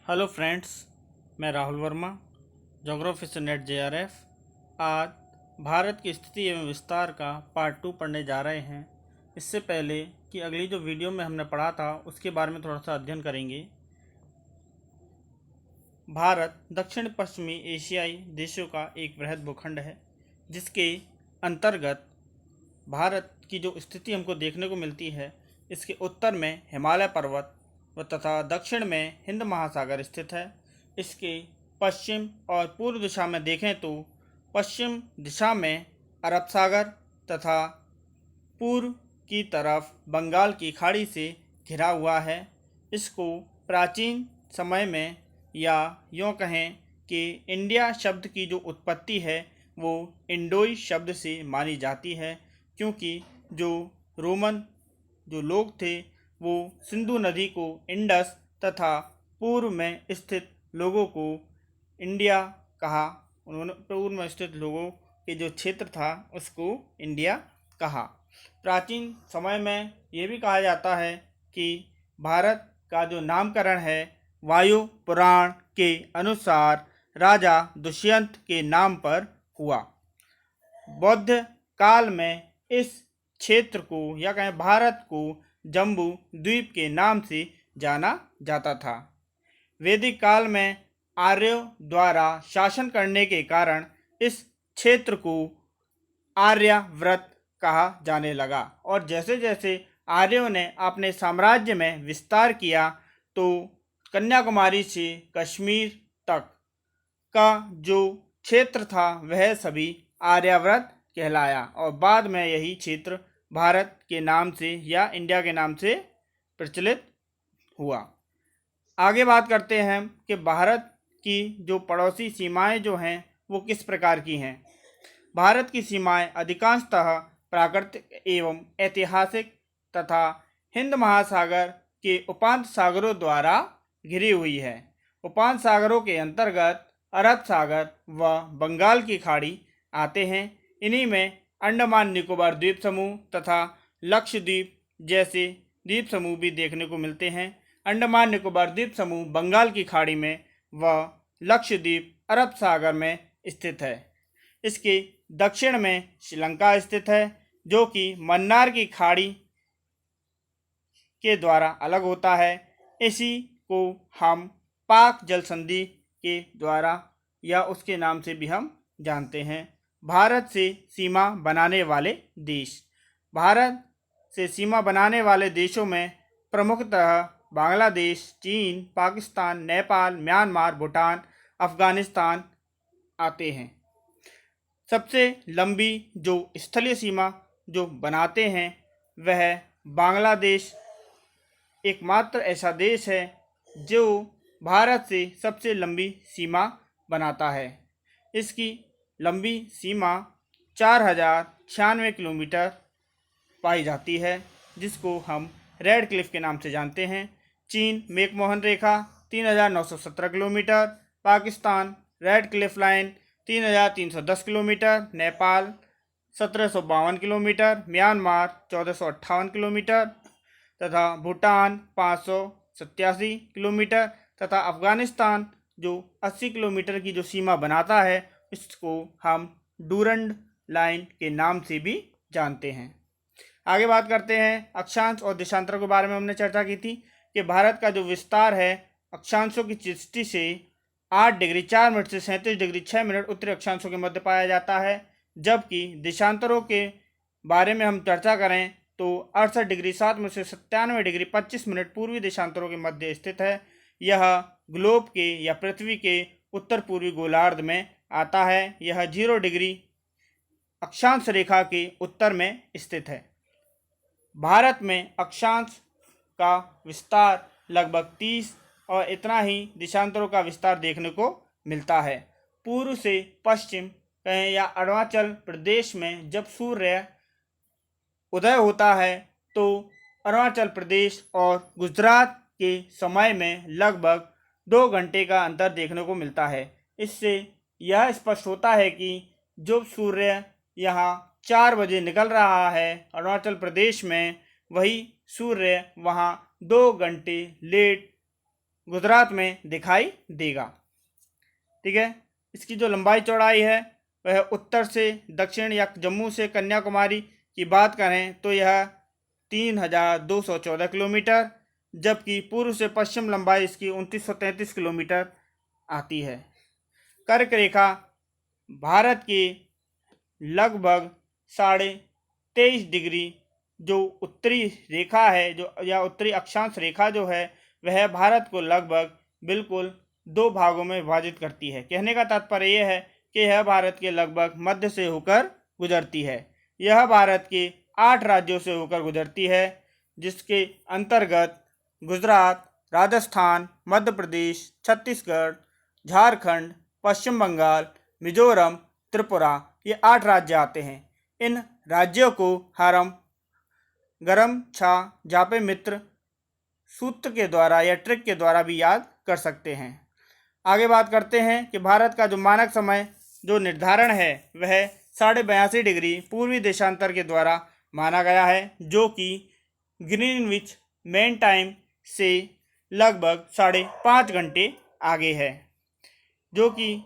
Hello friends, मैं Rahul Verma, geography से net JRF। आज भारत की स्थिति एवं विस्तार का पार्ट 2 पढ़ने जा रहे हैं। इससे पहले कि अगली जो वीडियो में हमने पढ़ा था उसके बारे में थोड़ा सा अध्ययन करेंगे। भारत दक्षिण पश्चिमी एशियाई देशों का एक वृहद भूखंड है, जिसके अंतर्गत भारत की जो स्थिति हमको देखने को मिलती है, इसके उत्तर में हिमालय पर्वत व तथा दक्षिण में हिंद महासागर स्थित है। इसके पश्चिम और पूर्व दिशा में देखें तो पश्चिम दिशा में अरब सागर तथा पूर्व की तरफ बंगाल की खाड़ी से घिरा हुआ है। इसको प्राचीन समय में या यूँ कहें कि इंडिया शब्द की जो उत्पत्ति है वो इंडोई शब्द से मानी जाती है, क्योंकि जो रोमन जो लोग थे वो सिंधु नदी को इंडस तथा पूर्व में स्थित लोगों को इंडिया कहा। उन्होंने पूर्व में स्थित लोगों के जो क्षेत्र था उसको इंडिया कहा। प्राचीन समय में ये भी कहा जाता है कि भारत का जो नामकरण है वायु पुराण के अनुसार राजा दुष्यंत के नाम पर हुआ। बौद्ध काल में इस क्षेत्र को या कहें भारत को जम्बू द्वीप के नाम से जाना जाता था। वैदिक काल में आर्यों द्वारा शासन करने के कारण इस क्षेत्र को आर्यावर्त कहा जाने लगा, और जैसे जैसे आर्यों ने अपने साम्राज्य में विस्तार किया तो कन्याकुमारी से कश्मीर तक का जो क्षेत्र था वह सभी आर्यावर्त कहलाया, और बाद में यही क्षेत्र भारत के नाम से या इंडिया के नाम से प्रचलित हुआ। आगे बात करते हैं कि भारत की जो पड़ोसी सीमाएं जो हैं वो किस प्रकार की हैं। भारत की सीमाएं अधिकांशतः प्राकृतिक एवं ऐतिहासिक तथा हिंद महासागर के उपांत सागरों द्वारा घिरी हुई है। उपांत सागरों के अंतर्गत अरब सागर व बंगाल की खाड़ी आते हैं। इन्हीं में अंडमान निकोबार द्वीप समूह तथा लक्षद्वीप जैसे द्वीप समूह भी देखने को मिलते हैं। अंडमान निकोबार द्वीप समूह बंगाल की खाड़ी में व लक्षद्वीप अरब सागर में स्थित है। इसके दक्षिण में श्रीलंका स्थित है, जो कि मन्नार की खाड़ी के द्वारा अलग होता है। इसी को हम पाक जल संधि के द्वारा या उसके नाम से भी हम जानते हैं। भारत से सीमा बनाने वाले देश। भारत से सीमा बनाने वाले देशों में प्रमुखतः बांग्लादेश, चीन, पाकिस्तान, नेपाल, म्यांमार, भूटान, अफगानिस्तान आते हैं। सबसे लंबी जो स्थलीय सीमा जो बनाते हैं वह बांग्लादेश एकमात्र ऐसा देश है जो भारत से सबसे लंबी सीमा बनाता है। इसकी लंबी सीमा 4096 किलोमीटर पाई जाती है, जिसको हम रेड क्लिफ के नाम से जानते हैं। चीन मैकमोहन रेखा 3917 kilometre, Pakistan red Cliff line 3310 kilometre, Nepal 1752 kilometre, Myanmar 1458 kilometre तथा भूटान 587 किलोमीटर तथा अफगानिस्तान जो 80 किलोमीटर की जो सीमा बनाता है इसको हम डूरंड लाइन के नाम से भी जानते हैं। आगे बात करते हैं अक्षांश और देशांतरों के बारे में। हमने चर्चा की थी कि भारत का जो विस्तार है अक्षांशों की दृष्टि से 8 डिग्री 4 मिनट से 37 डिग्री 6 मिनट उत्तरी अक्षांशों के मध्य पाया जाता है, जबकि देशांतरों के बारे में हम चर्चा करें तो 68 डिग्री 7 मिनट से 97 डिग्री 25 मिनट पूर्वी देशांतरों के मध्य स्थित है। यह ग्लोब के या पृथ्वी के उत्तर पूर्वी गोलार्ध में आता है। यह 0 डिग्री अक्षांश रेखा के उत्तर में स्थित है। भारत में अक्षांश का विस्तार लगभग 30 और इतना ही देशांतरों का विस्तार देखने को मिलता है। पूर्व से पश्चिम कहें या अरुणाचल प्रदेश में जब सूर्य उदय होता है तो अरुणाचल प्रदेश और गुजरात के समय में लगभग 2 घंटे का अंतर देखने को मिलता है। इससे यह स्पष्ट होता है कि जब सूर्य यहाँ 4 बजे निकल रहा है अरुणाचल प्रदेश में, वही सूर्य वहाँ 2 घंटे लेट गुजरात में दिखाई देगा। ठीक है, इसकी जो लंबाई चौड़ाई है वह उत्तर से दक्षिण या जम्मू से कन्याकुमारी की बात करें तो यह 3214 किलोमीटर, जबकि पूर्व से पश्चिम लंबाई इसकी 2933 किलोमीटर आती है। कर्क रेखा भारत की लगभग 23.5 डिग्री जो उत्तरी रेखा है जो या उत्तरी अक्षांश रेखा जो है वह भारत को लगभग बिल्कुल 2 भागों में विभाजित करती है। कहने का तात्पर्य यह है कि यह भारत के लगभग मध्य से होकर गुजरती है। यह भारत के 8 राज्यों से होकर गुजरती है, जिसके अंतर्गत गुजरात, राजस्थान, मध्य प्रदेश, छत्तीसगढ़, झारखंड, पश्चिम बंगाल, मिजोरम, त्रिपुरा, ये 8 राज्य आते हैं। इन राज्यों को हम गरम छा जापे मित्र सूत्र के द्वारा या ट्रिक के द्वारा भी याद कर सकते हैं। आगे बात करते हैं कि भारत का जो मानक समय जो निर्धारण है वह 82.5 डिग्री पूर्वी देशांतर के द्वारा माना गया है, जो कि ग्रीनविच मेन टाइम से लगभग 5.5 घंटे आगे है। जो कि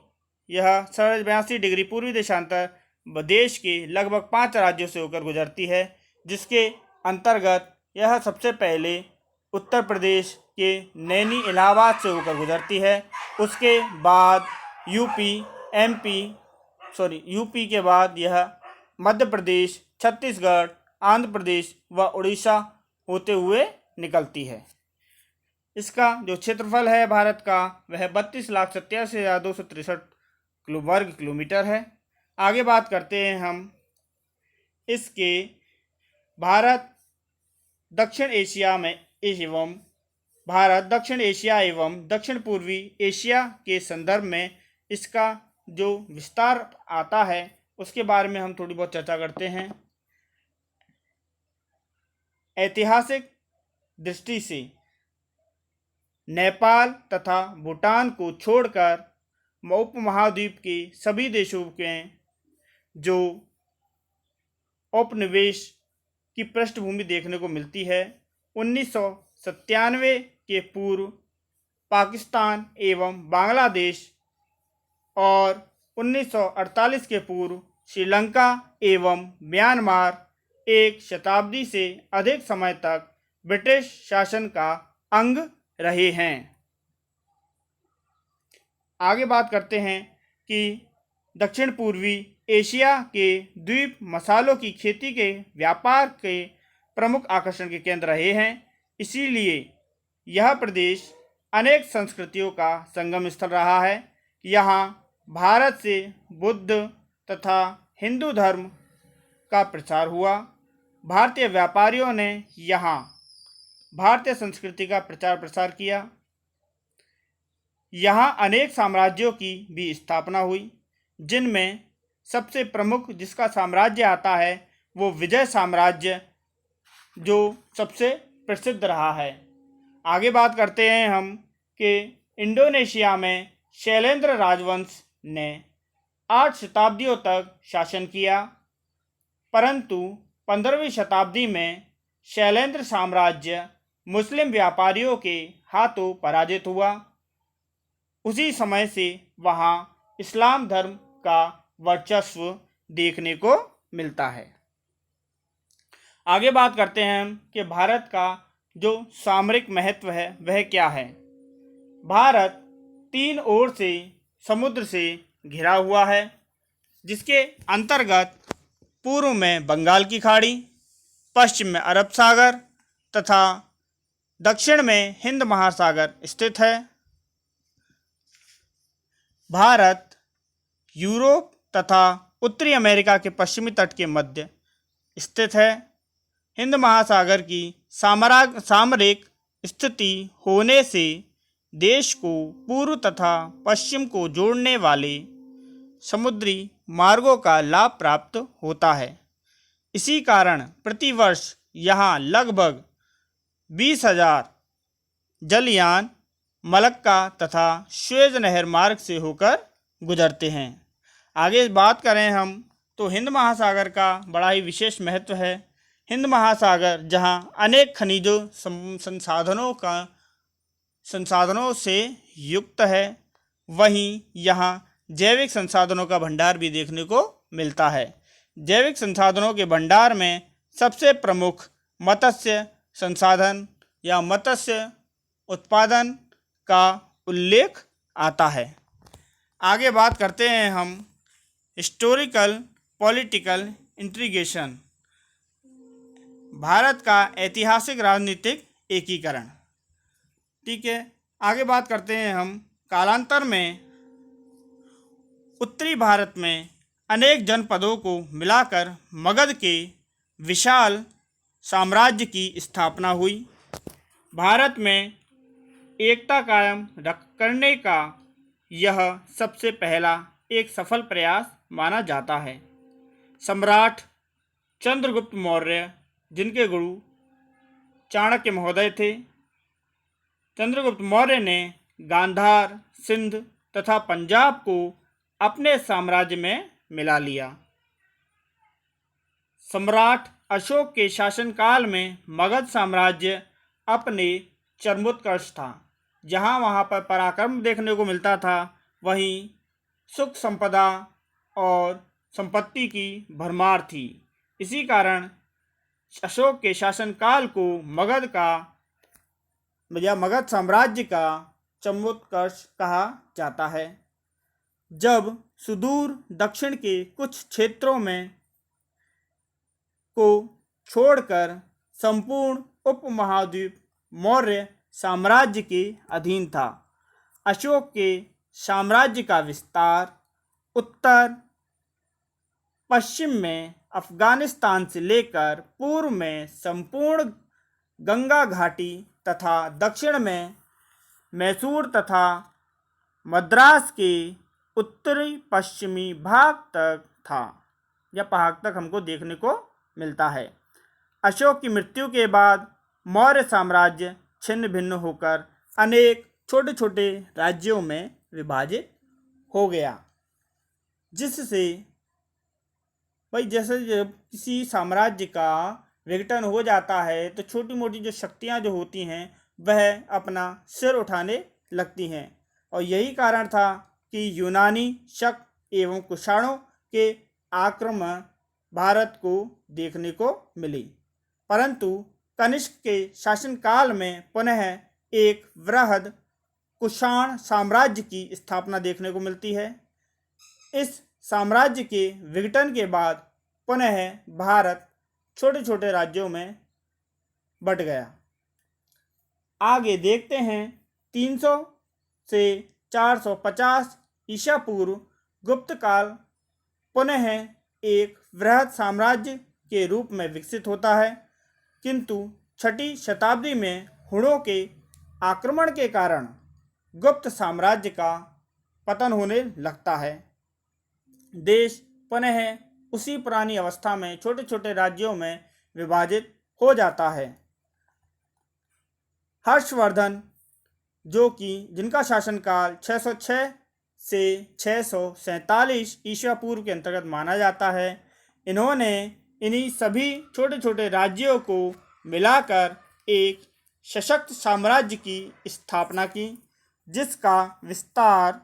यह 82.5 डिग्री पूर्वी देशांतर देश के लगभग 5 राज्यों से होकर गुजरती है, जिसके अंतर्गत यह सबसे पहले उत्तर प्रदेश के नैनी इलाहाबाद से होकर गुजरती है। उसके बाद यूपी के बाद यह मध्य प्रदेश, छत्तीसगढ़, आंध्र प्रदेश व उड़ीसा होते हुए निकलती है। इसका जो क्षेत्रफल है भारत का वह 32,87,263 वर्ग किलोमीटर है। आगे बात करते हैं हम इसके भारत दक्षिण एशिया एवं दक्षिण पूर्वी एशिया के संदर्भ में इसका जो विस्तार आता है उसके बारे में हम थोड़ी बहुत चर्चा करते हैं। ऐतिहासिक दृष्टि से नेपाल तथा भूटान को छोड़कर उपमहाद्वीप के सभी देशों के जो औपनिवेश की पृष्ठभूमि देखने को मिलती है। 1997 के पूर्व पाकिस्तान एवं बांग्लादेश और 1948 के पूर्व श्रीलंका एवं म्यांमार एक शताब्दी से अधिक समय तक ब्रिटिश शासन का अंग रहे हैं। आगे बात करते हैं कि दक्षिण पूर्वी एशिया के द्वीप मसालों की खेती के व्यापार के प्रमुख आकर्षण के केंद्र रहे हैं। इसीलिए यह प्रदेश अनेक संस्कृतियों का संगम स्थल रहा है। यहाँ भारत से बुद्ध तथा हिंदू धर्म का प्रचार हुआ। भारतीय व्यापारियों ने यहाँ भारतीय संस्कृति का प्रचार प्रसार किया। यहाँ अनेक साम्राज्यों की भी स्थापना हुई, जिनमें सबसे प्रमुख जिसका साम्राज्य आता है वो विजय साम्राज्य जो सबसे प्रसिद्ध रहा है। आगे बात करते हैं हम कि इंडोनेशिया में शैलेंद्र राजवंश ने 8 शताब्दियों तक शासन किया, परंतु 15वीं शताब्दी में शैलेंद्र साम्राज्य मुस्लिम व्यापारियों के हाथों पराजित हुआ। उसी समय से वहाँ इस्लाम धर्म का वर्चस्व देखने को मिलता है। आगे बात करते हैं हम कि भारत का जो सामरिक महत्व है वह क्या है। भारत 3 ओर से समुद्र से घिरा हुआ है, जिसके अंतर्गत पूर्व में बंगाल की खाड़ी, पश्चिम में अरब सागर तथा दक्षिण में हिंद महासागर स्थित है। भारत यूरोप तथा उत्तरी अमेरिका के पश्चिमी तट के मध्य स्थित है। हिंद महासागर की सामरिक स्थिति होने से देश को पूर्व तथा पश्चिम को जोड़ने वाले समुद्री मार्गों का लाभ प्राप्त होता है। इसी कारण प्रतिवर्ष यहाँ लगभग 20,000 जलयान मलक्का तथा स्वेज नहर मार्ग से होकर गुजरते हैं। आगे बात करें हम तो हिंद महासागर का बड़ा ही विशेष महत्व है। हिंद महासागर जहाँ अनेक खनिजों संसाधनों का संसाधनों से युक्त है, वहीं यहाँ जैविक संसाधनों का भंडार भी देखने को मिलता है। जैविक संसाधनों के भंडार में सबसे प्रमुख मत्स्य संसाधन या मत्स्य उत्पादन का उल्लेख आता है। आगे बात करते हैं हम हिस्टोरिकल पॉलिटिकल इंटीग्रेशन, भारत का ऐतिहासिक राजनीतिक एकीकरण। ठीक है, आगे बात करते हैं हम कालांतर में उत्तरी भारत में अनेक जनपदों को मिलाकर मगध के विशाल साम्राज्य की स्थापना हुई। भारत में एकता कायम करने का यह सबसे पहला एक सफल प्रयास माना जाता है। सम्राट चंद्रगुप्त मौर्य, जिनके गुरु चाणक्य महोदय थे, चंद्रगुप्त मौर्य ने गांधार, सिंध तथा पंजाब को अपने साम्राज्य में मिला लिया। सम्राट अशोक के शासनकाल में मगध साम्राज्य अपने चरमोत्कर्ष था। जहाँ वहाँ पर पराक्रम देखने को मिलता था, वहीं सुख संपदा और संपत्ति की भरमार थी। इसी कारण अशोक के शासनकाल को मगध साम्राज्य का चरमोत्कर्ष कहा जाता है। जब सुदूर दक्षिण के कुछ क्षेत्रों में को छोड़कर संपूर्ण उपमहाद्वीप मौर्य साम्राज्य के अधीन था। अशोक के साम्राज्य का विस्तार उत्तर पश्चिम में अफगानिस्तान से लेकर पूर्व में संपूर्ण गंगा घाटी तथा दक्षिण में मैसूर तथा मद्रास के उत्तरी पश्चिमी भाग तक था। यह भाग तक हमको देखने को मिलता है। अशोक की मृत्यु के बाद मौर्य साम्राज्य छिन्न भिन्न होकर अनेक छोटे छोटे राज्यों में विभाजित हो गया, जिससे जैसे जब किसी साम्राज्य का विघटन हो जाता है तो छोटी मोटी जो शक्तियां जो होती हैं वह अपना सिर उठाने लगती हैं। और यही कारण था कि यूनानी, शक एवं कुषाणों के आक्रमण भारत को देखने को मिली। परंतु कनिष्क के शासनकाल में पुनः एक वृहद कुषाण साम्राज्य की स्थापना देखने को मिलती है। इस साम्राज्य के विघटन के बाद पुनः भारत छोटे छोटे राज्यों में बट गया। आगे देखते हैं 300 से 450 ईसा पूर्व गुप्त काल पुनः एक वृहद साम्राज्य के रूप में विकसित होता है, किंतु 6ठी शताब्दी में हुणों के आक्रमण के कारण गुप्त साम्राज्य का पतन होने लगता है। देश पुनः उसी पुरानी अवस्था में छोटे छोटे राज्यों में विभाजित हो जाता है। हर्षवर्धन, जो कि जिनका शासनकाल 606 से 647 ईसा पूर्व के अंतर्गत माना जाता है, इन्होंने इन्हीं सभी छोटे छोटे राज्यों को मिलाकर एक सशक्त साम्राज्य की स्थापना की, जिसका विस्तार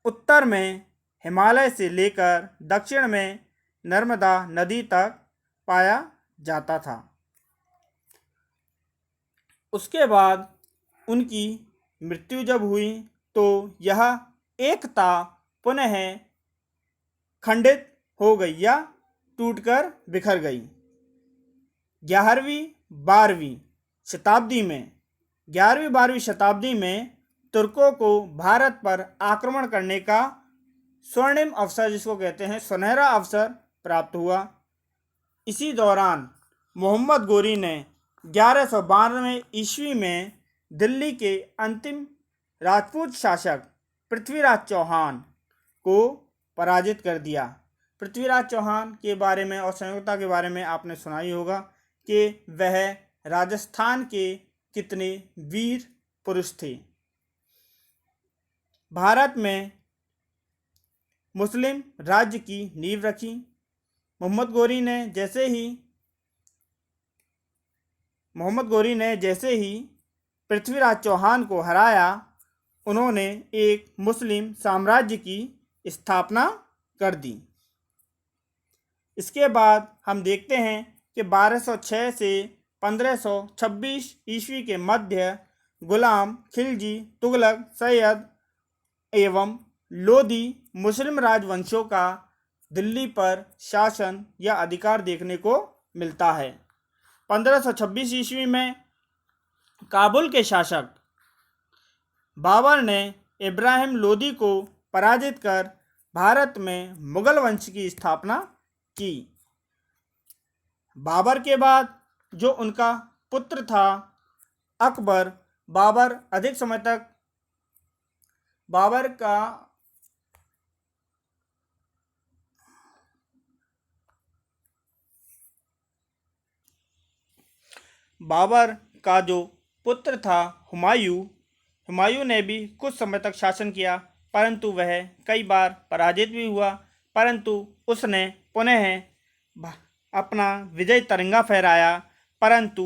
उत्तर में हिमालय से लेकर दक्षिण में नर्मदा नदी तक पाया जाता था। उसके बाद उनकी मृत्यु जब हुई तो यह एकता पुनः खंडित हो गई या टूटकर बिखर गई। 11वीं-12वीं शताब्दी में तुर्कों को भारत पर आक्रमण करने का स्वर्णिम अवसर, जिसको कहते हैं सुनहरा अवसर, प्राप्त हुआ। इसी दौरान मोहम्मद गोरी ने 1192 ईस्वी में दिल्ली के अंतिम राजपूत शासक पृथ्वीराज चौहान को पराजित कर दिया। पृथ्वीराज चौहान के बारे में और संयोगता के बारे में आपने सुना ही होगा कि वह राजस्थान के कितने वीर पुरुष थे। भारत में मुस्लिम राज्य की नींव रखी। मोहम्मद गोरी ने जैसे ही पृथ्वीराज चौहान को हराया, उन्होंने एक मुस्लिम साम्राज्य की स्थापना कर दी। इसके बाद हम देखते हैं कि 1206 से 1526 ईस्वी के मध्य गुलाम खिलजी, तुगलक, सैयद एवं लोदी मुस्लिम राजवंशों का दिल्ली पर शासन या अधिकार देखने को मिलता है। 1526 ईस्वी में काबुल के शासक बाबर ने इब्राहिम लोदी को पराजित कर भारत में मुगल वंश की स्थापना की। बाबर के बाद जो उनका पुत्र था अकबर, बाबर अधिक समय तक बाबर का जो पुत्र था हुमायूं ने भी कुछ समय तक शासन किया, परंतु वह कई बार पराजित भी हुआ। परंतु उसने पुनः अपना विजय तिरंगा फहराया। परंतु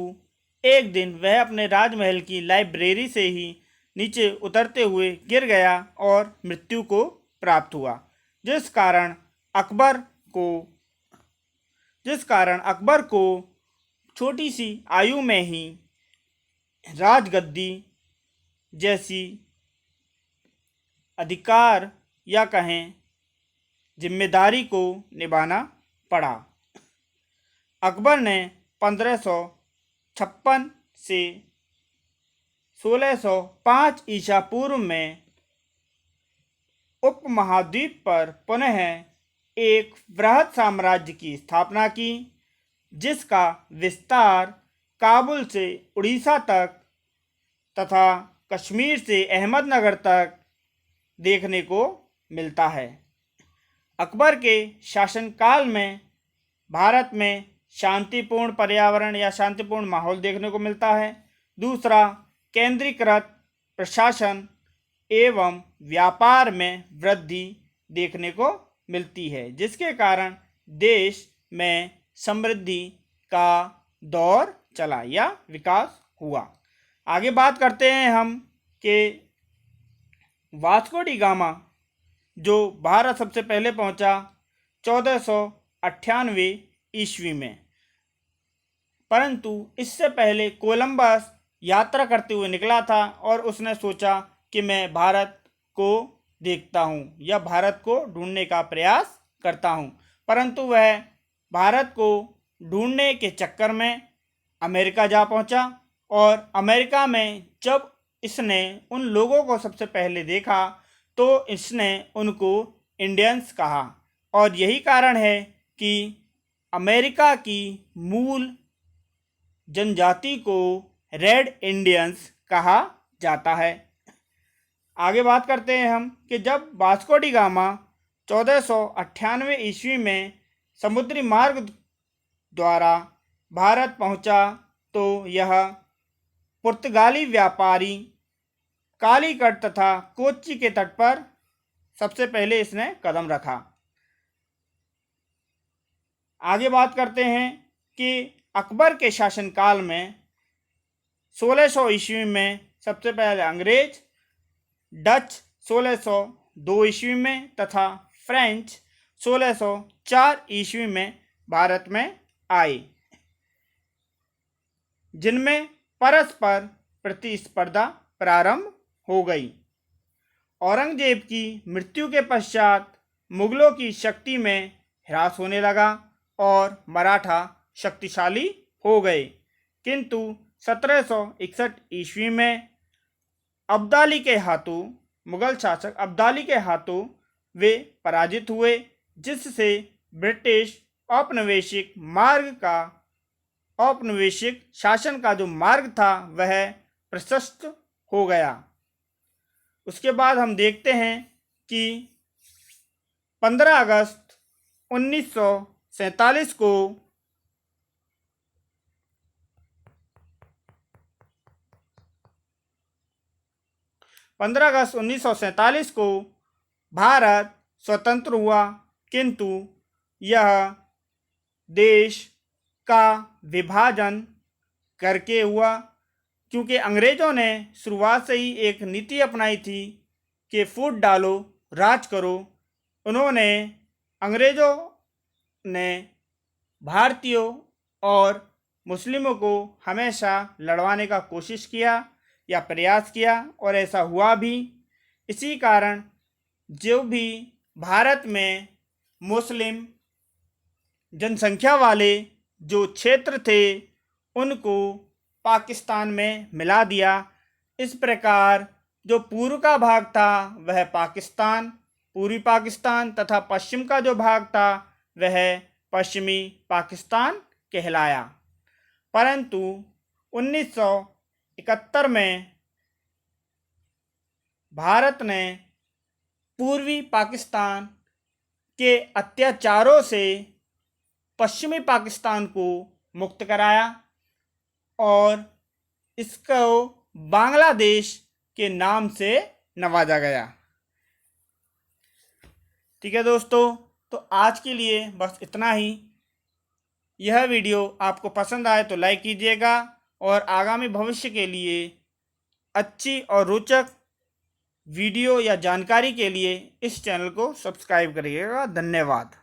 एक दिन वह अपने राजमहल की लाइब्रेरी से ही नीचे उतरते हुए गिर गया और मृत्यु को प्राप्त हुआ, जिस कारण अकबर को छोटी सी आयु में ही राजगद्दी जैसी अधिकार या कहें जिम्मेदारी को निभाना पड़ा। अकबर ने 1556 से 1605 ईसा पूर्व में उपमहाद्वीप पर पुनः एक वृहद साम्राज्य की स्थापना की, जिसका विस्तार काबुल से उड़ीसा तक तथा कश्मीर से अहमदनगर तक देखने को मिलता है। अकबर के शासनकाल में भारत में शांतिपूर्ण पर्यावरण या शांतिपूर्ण माहौल देखने को मिलता है। दूसरा, केंद्रीकृत प्रशासन एवं व्यापार में वृद्धि देखने को मिलती है, जिसके कारण देश में समृद्धि का दौर चला या विकास हुआ। आगे बात करते हैं हम कि वास्को डी गामा जो भारत सबसे पहले पहुंचा 1498 ईस्वी में, परंतु इससे पहले कोलंबस यात्रा करते हुए निकला था और उसने सोचा कि मैं भारत को देखता हूं या भारत को ढूंढने का प्रयास करता हूं, परंतु वह भारत को ढूंढने के चक्कर में अमेरिका जा पहुंचा। और अमेरिका में जब इसने उन लोगों को सबसे पहले देखा तो इसने उनको इंडियंस कहा, और यही कारण है कि अमेरिका की मूल जनजाति को रेड इंडियंस कहा जाता है। आगे बात करते हैं हम कि जब वास्को डी गामा 1498 ईस्वी में समुद्री मार्ग द्वारा भारत पहुंचा तो यह पुर्तगाली व्यापारी कालीकट तथा कोच्चि के तट पर सबसे पहले इसने कदम रखा। आगे बात करते हैं कि अकबर के शासनकाल में 1600 ईस्वी में सबसे पहले अंग्रेज, डच 1602 ईस्वी में तथा फ्रेंच 1604 ईस्वी में भारत में आए, जिनमें परस्पर प्रतिस्पर्धा प्रारंभ हो गई। औरंगजेब की मृत्यु के पश्चात मुगलों की शक्ति में ह्रास होने लगा और मराठा शक्तिशाली हो गए, किंतु 1761 ईस्वी में मुगल शासक अब्दाली के हाथों वे पराजित हुए, जिससे ब्रिटिश औपनिवेशिक शासन का जो मार्ग था वह प्रशस्त हो गया। उसके बाद हम देखते हैं कि 15 अगस्त 1947 को भारत स्वतंत्र हुआ, किंतु यह देश का विभाजन करके हुआ। क्योंकि अंग्रेज़ों ने शुरुआत से ही एक नीति अपनाई थी कि फूट डालो राज करो। उन्होंने अंग्रेज़ों ने भारतीयों और मुस्लिमों को हमेशा लड़वाने का कोशिश किया या प्रयास किया और ऐसा हुआ भी। इसी कारण जो भी भारत में मुस्लिम जनसंख्या वाले जो क्षेत्र थे उनको पाकिस्तान में मिला दिया। इस प्रकार जो पूर्व का भाग था वह पाकिस्तान, पूर्वी पाकिस्तान तथा पश्चिम का जो भाग था वह पश्चिमी पाकिस्तान कहलाया। परंतु 1971 में भारत ने पूर्वी पाकिस्तान के अत्याचारों से पश्चिमी पाकिस्तान को मुक्त कराया और इसको बांग्लादेश के नाम से नवाजा गया। ठीक है दोस्तों, तो आज के लिए बस इतना ही। यह वीडियो आपको पसंद आए तो लाइक कीजिएगा और आगामी भविष्य के लिए अच्छी और रोचक वीडियो या जानकारी के लिए इस चैनल को सब्सक्राइब करिएगा। धन्यवाद।